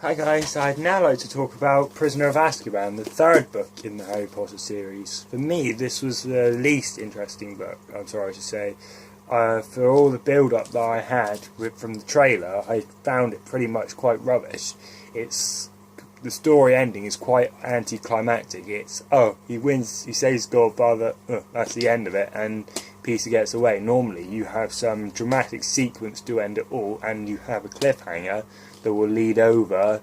Hi guys, I'd now like to talk about Prisoner of Azkaban, the third book in the Harry Potter series. For me, this was the least interesting book, I'm sorry to say. For all the build-up that I had from the trailer, I found it pretty much quite rubbish. The story ending is quite anticlimactic. It's, oh, he wins, he saves Godfather, that's the end of it, and Peter gets away. Normally, you have some dramatic sequence to end it all, and you have a cliffhanger that will lead over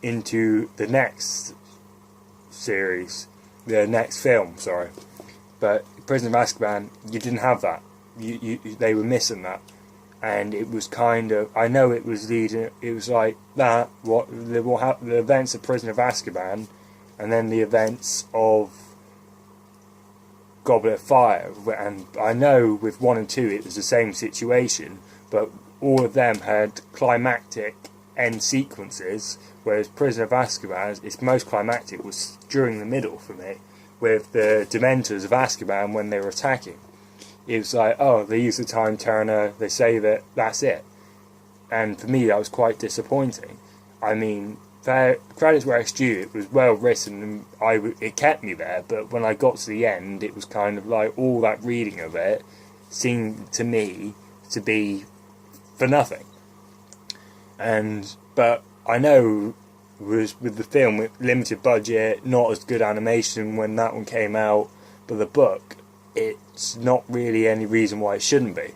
into the next series, the next film, sorry. But Prisoner of Azkaban, you didn't have that. They were missing that. And it was kind of, I know it was like that, the events of Prisoner of Azkaban, and then the events of Goblet of Fire. And I know with 1 and 2 it was the same situation, but all of them had climactic end sequences, whereas Prisoner of Azkaban, its most climactic was during the middle for me, with the Dementors of Azkaban when they were attacking. It was like, oh, they use the time turner, they say that that's it. And for me, that was quite disappointing. I mean, credits where it's due, it was well written, and it kept me there, but when I got to the end, it was kind of like all that reading of it seemed to me to be for nothing. But I know with the film, with limited budget, not as good animation when that one came out, but the book, it's not really any reason why it shouldn't be.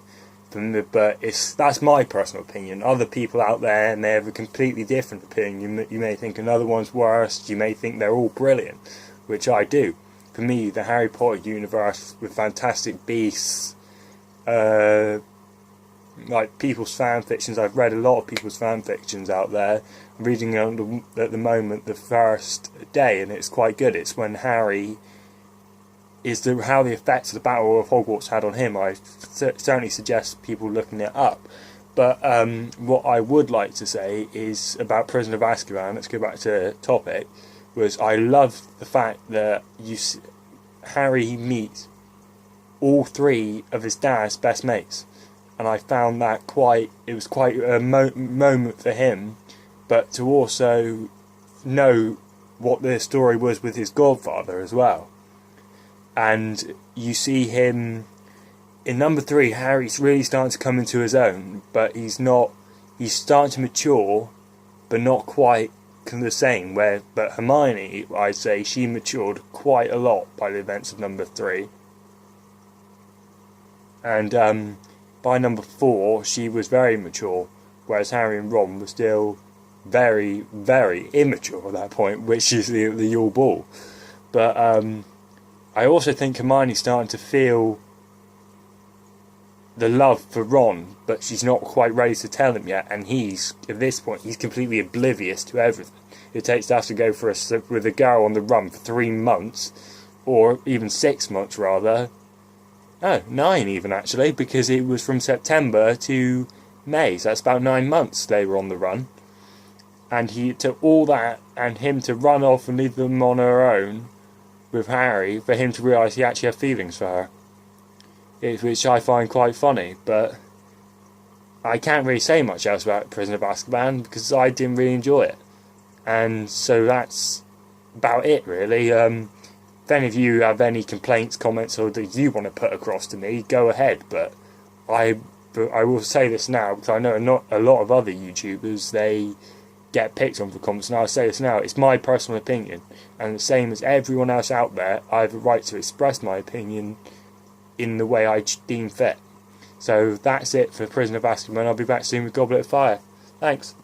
But that's my personal opinion. Other people out there, and they have a completely different opinion. You may think another one's worse, you may think they're all brilliant, which I do. For me, the Harry Potter universe with Fantastic Beasts, like people's fan fictions, I've read a lot of people's fan fictions out there. I'm reading at the moment The First Day, and it's quite good. It's when Harry how the effects of the Battle of Hogwarts had on him. I certainly suggest people looking it up. But what I would like to say is about Prisoner of Azkaban, let's go back to the topic, was I love the fact that Harry meets all 3 of his dad's best mates. And I found that it was quite a moment for him, but to also know what the story was with his godfather as well. And you see him in number 3, Harry's really starting to come into his own, but he's starting to mature, but not quite the same. But Hermione, I'd say, she matured quite a lot by the events of number 3. And by number 4, she was very mature, whereas Harry and Ron were still very, very immature at that point, which is the Yule Ball. But I also think Hermione's starting to feel the love for Ron, but she's not quite ready to tell him yet, and at this point, he's completely oblivious to everything it takes to have to go with a girl on the run for 3 months, or even 6 months rather. Oh, 9 even actually, because it was from September to May, so that's about 9 months they were on the run. And he took all that, and him to run off and leave them on her own with Harry, for him to realise he actually had feelings for her. Which I find quite funny, but I can't really say much else about Prisoner of Azkaban, because I didn't really enjoy it. And so that's about it really. If any of you have any complaints, comments, or that you want to put across to me, go ahead. But I will say this now, because I know not a lot of other YouTubers, they get picked on for comments, and I'll say this now, it's my personal opinion, and the same as everyone else out there, I have a right to express my opinion in the way I deem fit. So that's it for Prisoner of Azkaban. I'll be back soon with Goblet of Fire. Thanks.